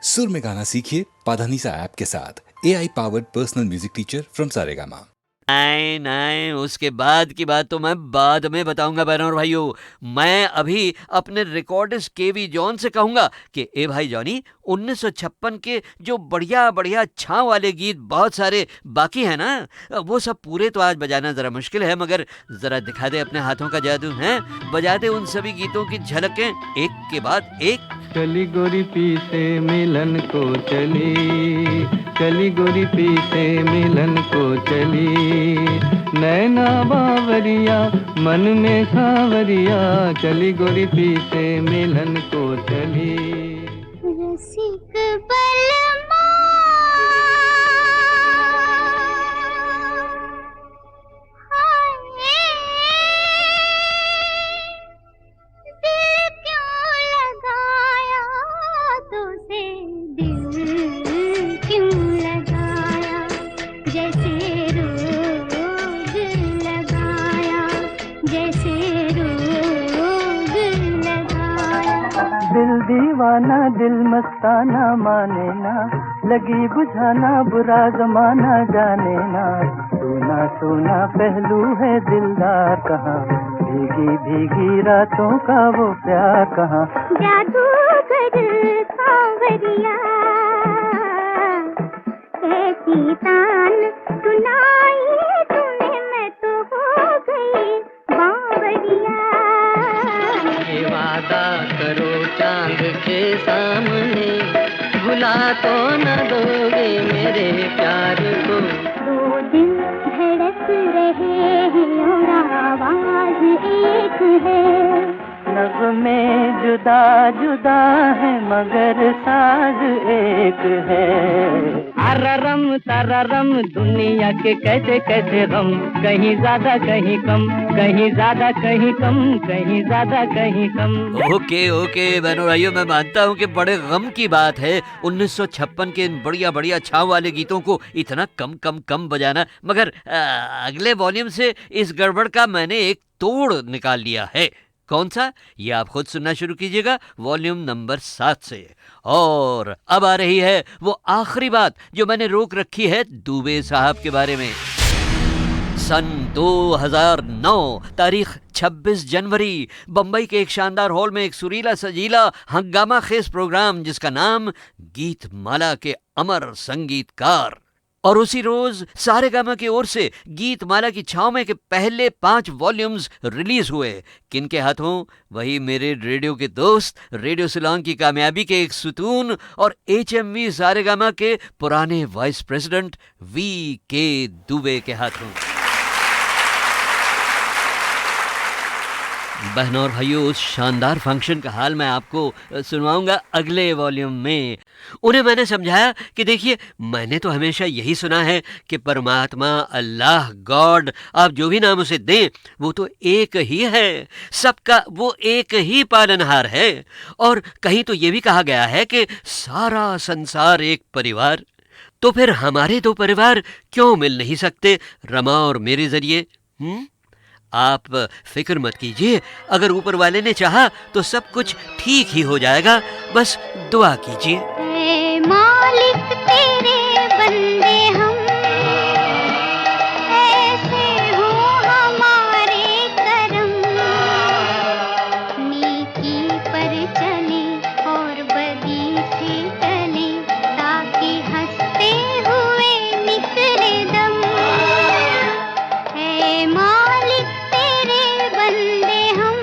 सुर में गाना सीखिए पाधानीसा ऐप के साथ। AI powered personal music teacher from Saregama. नहीं नहीं, उसके बाद की बात तो मैं बाद में बताऊंगा बहनों और भाइयों। मैं अभी अपने रिकॉर्डिस्ट केवी जॉन से कहूंगा कि ए भाई जॉनी, 1956 के जो बढ़िया बढ़िया छाव वाले गीत बहुत सारे बाकी हैं ना, वो सब पूरे तो आज बजाना जरा मुश्किल है, मगर जरा दिखा दे अपने हाथों का जादू है। बजा दे उन सभी गीतों की झलकें एक के बाद एक। चली गोरी पी से मिलन को चली, चली गोरी पी से मिलन को चली, नैना बावरिया मन में सावरिया, चली गोरी पी से मिलन को चली। रसिक बलमा दिल दीवाना दिल मस्ताना माने ना, लगी बुझाना बुरा जमाना जाने ना, सोना सोना पहलू है दिलदार कहाँ, भीगी भीगी रातों का वो प्यार कहाँ। जादूगर सांवरिया कैसी तान सुनाई तुम्हें, मैं तो हो गई बावरिया। ये वादा करो चांद के सामने, भुला तो न दोगे मेरे प्यार को। दो दिल धड़क रहे हैं और आवाज एक है, नग़्मे जुदा जुदा है मगर साज एक है। अररम तररम दुनिया के कैसे कैसे गम, कहीं ज्यादा कहीं कम, कहीं ज्यादा कहीं कम, कहीं ज्यादा कहीं कम। ओके ओके बहनों भाइयों, मैं मानता हूँ कि बड़े गम की बात है 1956 के इन बढ़िया बढ़िया छाव वाले गीतों को इतना कम कम कम बजाना, मगर अगले वॉल्यूम से इस गड़बड़ का मैंने एक तोड़ निकाल लिया है। कौन सा, ये आप खुद सुनना शुरू कीजिएगा वॉल्यूम नंबर 7 से। और अब आ रही है वो आखिरी बात जो मैंने रोक रखी है दुबे साहब के बारे में। सन 2009, तारीख 26 जनवरी, बंबई के एक शानदार हॉल में एक सुरीला सजीला हंगामा खेज प्रोग्राम जिसका नाम गीत माला के अमर संगीतकार, और उसी रोज सारेगामा की ओर से गीत माला की छाव में के पहले 5 वॉल्यूम्स रिलीज हुए। किनके हाथों, वही मेरे रेडियो के दोस्त, रेडियो सिलोंग की कामयाबी के एक सुतून और HMV सारेगामा के पुराने वाइस प्रेसिडेंट VK दुबे के हाथों। बहनों और भाइयों, उस शानदार फंक्शन का हाल मैं आपको सुनवाऊंगा अगले वॉल्यूम में। उन्हें मैंने समझाया कि देखिए, मैंने तो हमेशा यही सुना है कि परमात्मा, अल्लाह, गॉड, आप जो भी नाम उसे दें, वो तो एक ही है, सबका वो एक ही पालनहार है। और कहीं तो ये भी कहा गया है कि सारा संसार एक परिवार। तो फिर हमारे 2 परिवार क्यों मिल नहीं सकते रमा और मेरे जरिए? आप फिक्र मत कीजिए, अगर ऊपर वाले ने चाहा तो सब कुछ ठीक ही हो जाएगा, बस दुआ कीजिए। ऐ मालिक तेरे बंदे हम, ऐसे हो हमारे करम, नेकी पर चले और बदी से टले, ताकि हंसते हुए निकले दम। ऐ मालिक तेरे बंदे हम।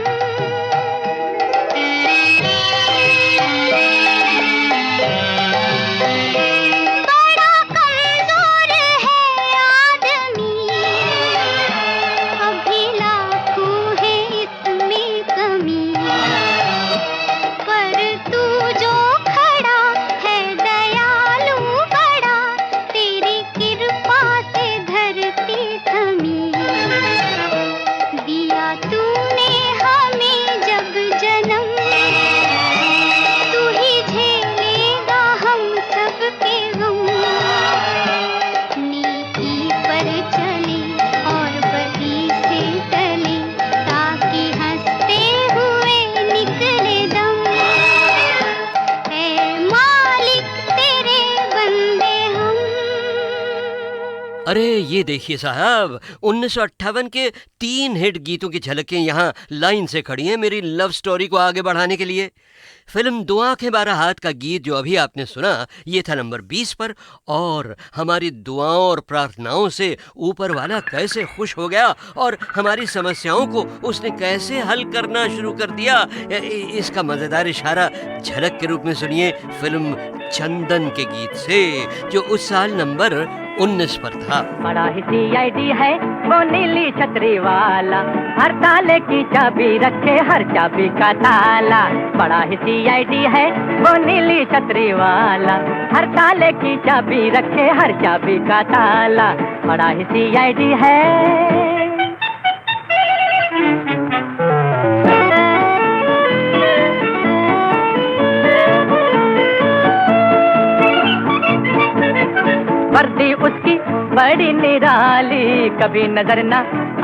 अरे ये देखिए साहब, 1958 के 3 हिट गीतों की झलकें यहाँ लाइन से खड़ी हैं मेरी लव स्टोरी को आगे बढ़ाने के लिए। फिल्म दो आंखें बारह हाथ का गीत जो अभी आपने सुना, ये था नंबर 20 पर, और हमारी दुआओं और प्रार्थनाओं से ऊपर वाला कैसे खुश हो गया और हमारी समस्याओं को उसने कैसे हल करना शुरू कर दिया, इसका मज़ेदार इशारा झलक के रूप में सुनिए फिल्म चंदन के गीत से, जो उस साल नंबर 19 पर था। बड़ा ही CID है वो नीली छतरी वाला, हर ताले की चाबी रखे हर चाबी का ताला। बड़ा ही CID है वो नीली छतरी वाला, हर ताले की चाबी रखे हर चाबी का ताला। बड़ा ही CID है। वर्दी उसकी बड़ी निराली, कभी नजर न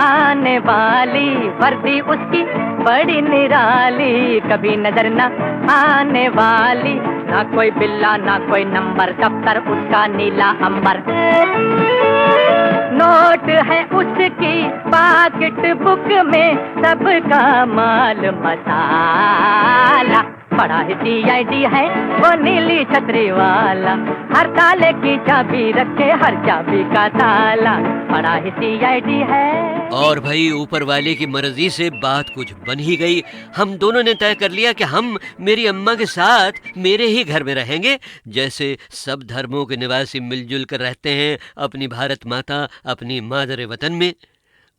आने वाली। वर्दी उसकी बड़ी निराली, कभी नजर न आने वाली। ना कोई बिल्ला ना कोई नंबर, दफ्तर उसका नीला अंबर। नोट है उसकी पॉकेट बुक में, सबका माल मसाला। बड़ा ही CID है वो नीली छतरी वाला, हर ताले की चाबी रखे हर चाबी का ताला। बड़ा ही CID है। और भाई ऊपर वाले की मर्जी से बात कुछ बन ही गई। हम दोनों ने तय कर लिया कि हम मेरी अम्मा के साथ मेरे ही घर में रहेंगे, जैसे सब धर्मों के निवासी मिलजुल कर रहते हैं अपनी भारत माता, अपनी मादर वतन में।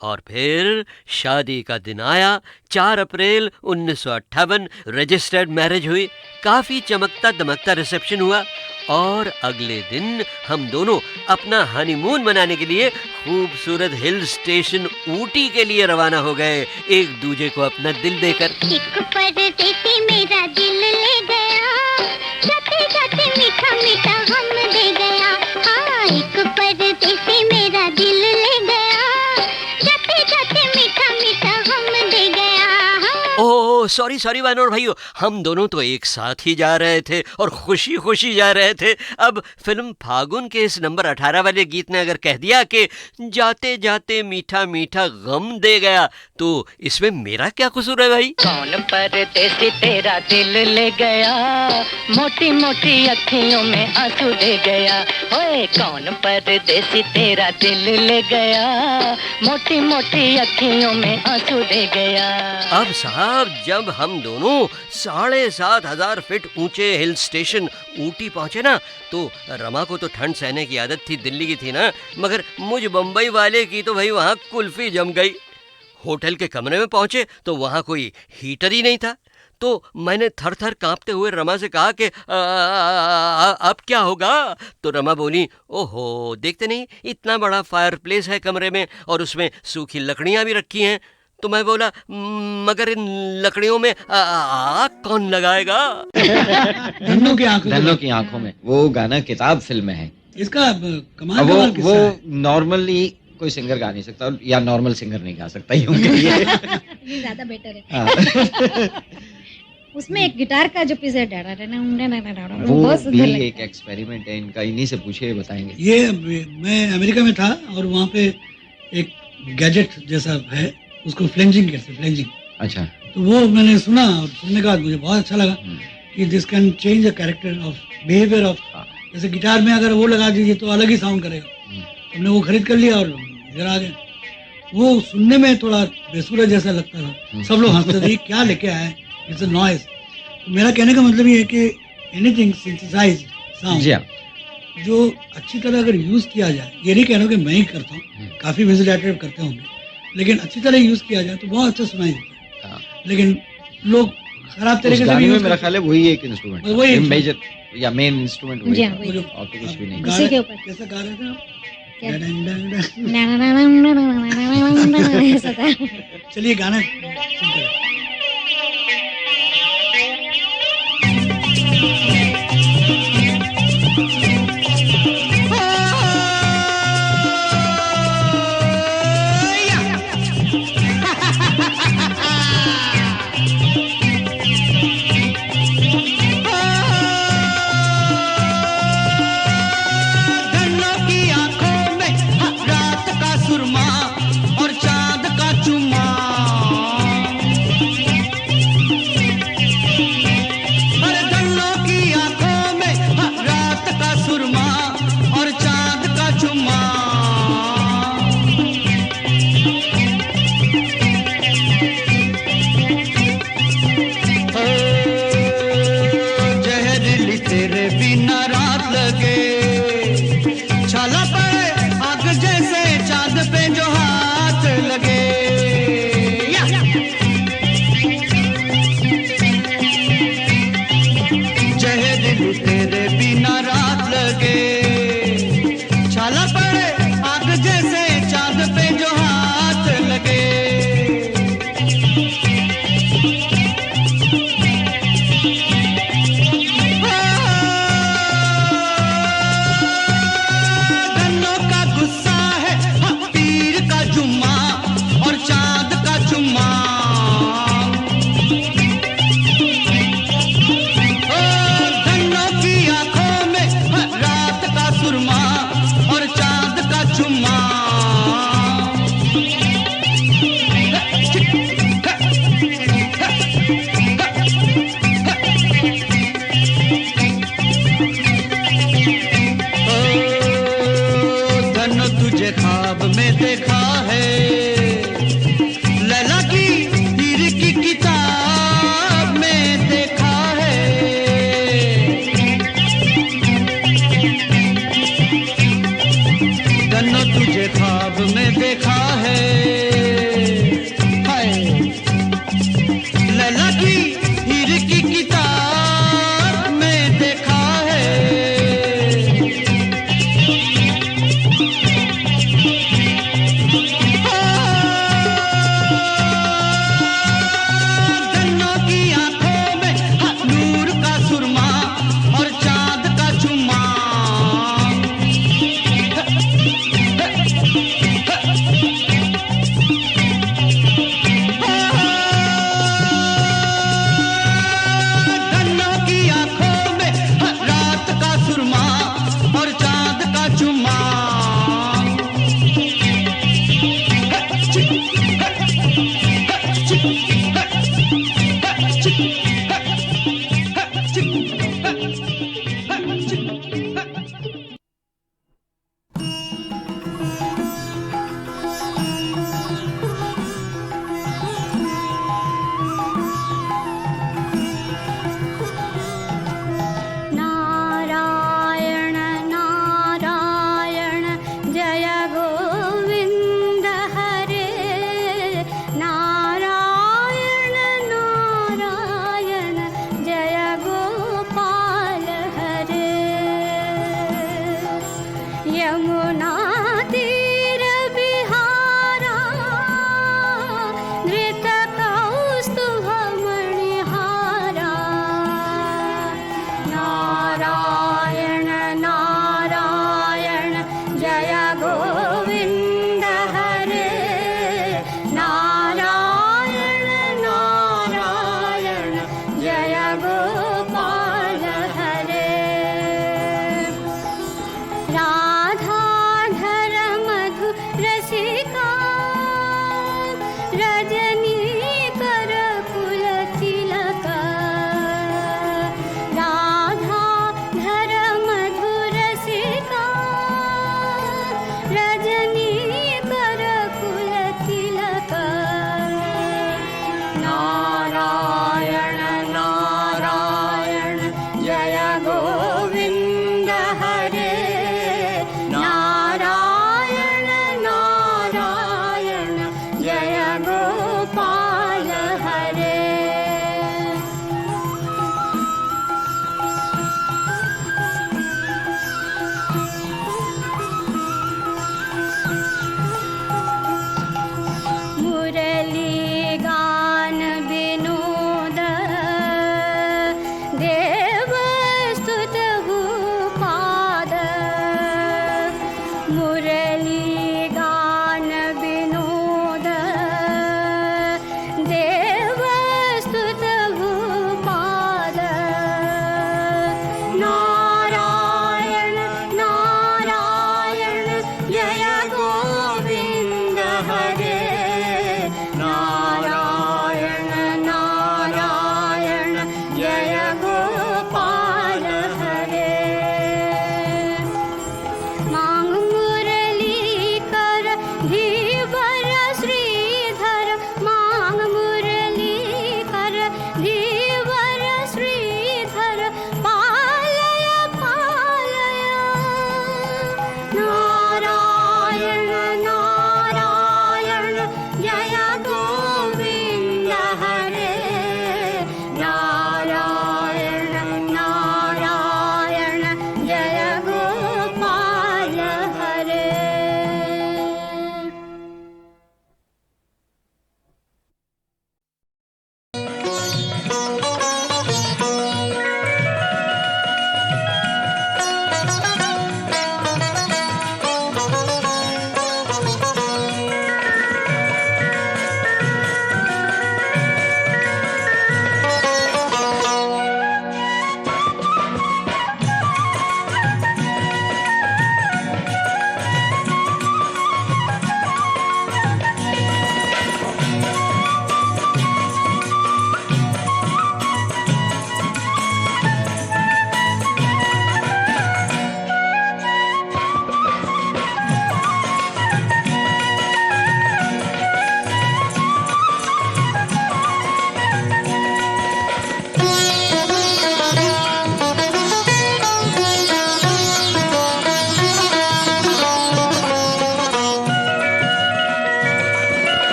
और फिर शादी का दिन आया, 4 अप्रैल 1958, रजिस्टर्ड मैरिज हुई, काफ़ी चमकता दमकता रिसेप्शन हुआ, और अगले दिन हम दोनों अपना हनीमून मनाने के लिए खूबसूरत हिल स्टेशन ऊटी के लिए रवाना हो गए, एक दूजे को अपना दिल देकर। एक परदेसी मेरा दिल ले गया, जाते जाते मीठा मीठा हम दे गया। हाँ, एक परदेसी मेरा दिल ले गया, जाते जाते मीठा मीठा हम दे गया। ओह सॉरी वानोर भाइयों, हम दोनों तो एक साथ ही जा रहे थे और खुशी खुशी जा रहे थे। अब फिल्म फागुन के इस नंबर 18 वाले गीत ने अगर कह दिया कि जाते जाते मीठा मीठा गम दे गया, तो इसमें मेरा क्या कसूर है भाई? कौन परदेसी तेरा दिल ले गया, मोटी मोटी अखियों में आंसू दे गया। ओए कौन परदेसी तेरा दिल ले गया, मोटी मोटी अखियों में आंसू दे गया। अब साहब, जब हम दोनों 7,500 फीट ऊंचे हिल स्टेशन ऊटी पहुंचे ना, तो रमा को तो ठंड सहने की आदत थी, दिल्ली की थी ना, मगर मुझ बम्बई वाले की तो भाई वहाँ कुल्फी जम गई। होटल के कमरे में पहुंचे तो वहाँ कोई हीटर ही नहीं था, तो मैंने थर थर कांपते हुए रमा से कहा कि अब क्या होगा? तो रमा बोली, ओहो देखते नहीं, इतना बड़ा फायर प्लेस है कमरे में और उसमें सूखी लकड़ियाँ भी रखी हैं। तो मैं बोला, मगर इन लकड़ियों में आग कौन लगाएगा? धन्नो की आंखों में वो गाना किताब फिल्म में है। इसका कमाल का किस्सा है। वो नॉर्मली कोई सिंगर गा नहीं सकता, या नॉर्मल सिंगर नहीं गा सकता, यूं कहिए। ये ज्यादा बेटर है। उसमें एक गिटार का जो पीस है, वो भी एक एक्सपेरिमेंट है इनका, इन्हीं से पूछे बताएंगे। ये मैं अमेरिका में था और वहाँ पे एक गैजेट जैसा है, उसको फ्लेंजिंग कहते हैं, फ्लेंजिंग। अच्छा। तो वो मैंने सुना और सुनने के बाद मुझे बहुत अच्छा लगा कि this can change the character of behaviour of, जैसे गिटार में अगर वो लगा दीजिए तो अलग ही साउंड करेगा। हमने वो खरीद कर लिया और इधर आ गए। वो सुनने में थोड़ा बेसुरा जैसा लगता था, सब लोग हंसते थे, क्या लेके आए, इट्स अ नॉइज। तो मेरा कहने का मतलब ये है कि एनीथिंग सिंथेसाइज्ड साउंड जो अच्छी तरह अगर यूज किया जाए, ये नहीं कह रहा हूँ कि मैं ही करता हूँ, काफी विजुअल करते होंगे, लेकिन अच्छी तरह यूज किया जाए तो बहुत अच्छा सुनाई देता है। लेकिन लोग खराब तरीके से गाने में मेरा ख्याल है वही एक इंस्ट्रूमेंट, वही मेजर या मेन इंस्ट्रूमेंट वही जी, था, वही। और तो कुछ भी नहीं। उसी के ऊपर कैसा गा रहे थे आप? क्या? डंग डंग। ऐसा था। चलिए गाना सुनते हैं।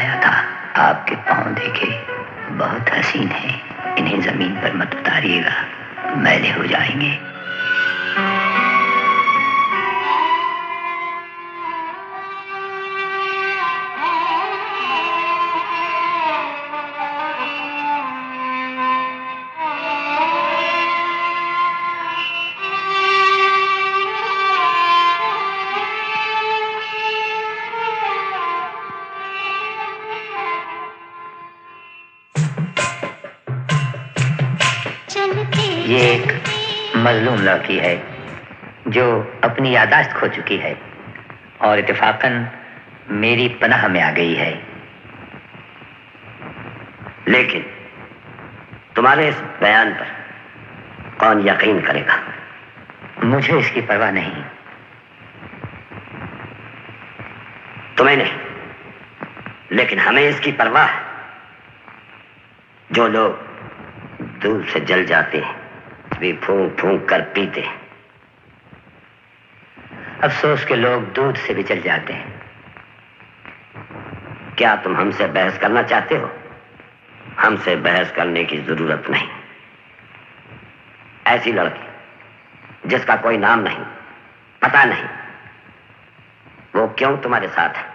लाया था। आपके पांव देखे, बहुत हसीन हैं। इन्हें जमीन पर मत उतारिएगा, मैले हो जाएंगे। ये एक मजलूम लड़की है जो अपनी यादाश्त खो चुकी है और इत्तेफाकन मेरी पनाह में आ गई है। लेकिन तुम्हारे इस बयान पर कौन यकीन करेगा? मुझे इसकी परवाह नहीं। तुम्हें नहीं, लेकिन हमें इसकी परवाह है। जो लोग दूध से जल जाते हैं वे फूंक फूंक कर पीते हैं। अफसोस के लोग दूध से भी जल जाते हैं। क्या तुम हमसे बहस करना चाहते हो? हमसे बहस करने की जरूरत नहीं। ऐसी लड़की जिसका कोई नाम नहीं, पता नहीं, वो क्यों तुम्हारे साथ है?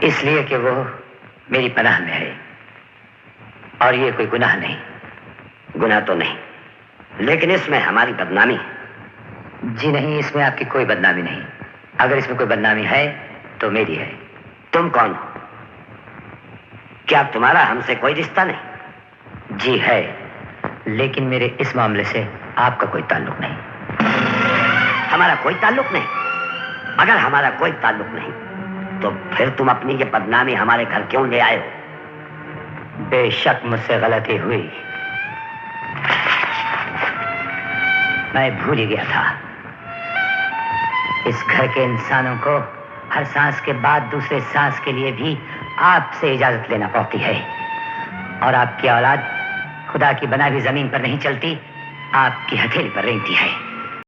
इसलिए कि वो मेरी पनाह में है और ये कोई गुनाह नहीं। गुनाह तो नहीं, लेकिन इसमें हमारी बदनामी है। जी नहीं, इसमें आपकी कोई बदनामी नहीं। अगर इसमें कोई बदनामी है तो मेरी है। तुम कौन हो? क्या तुम्हारा हमसे कोई रिश्ता नहीं? जी है, लेकिन मेरे इस मामले से आपका कोई ताल्लुक नहीं। हमारा कोई ताल्लुक नहीं? अगर हमारा कोई ताल्लुक नहीं तो फिर तुम अपनी ये बदनामी हमारे घर क्यों ले आए हो? बेशक मुझसे गलती हुई, मैं भूल ही गया था। इस घर के इंसानों को हर सांस के बाद दूसरे सांस के लिए भी आपसे इजाजत लेना पड़ती है और आपकी औलाद खुदा की बनाई हुई जमीन पर नहीं चलती, आपकी हथेली पर रेंगती है।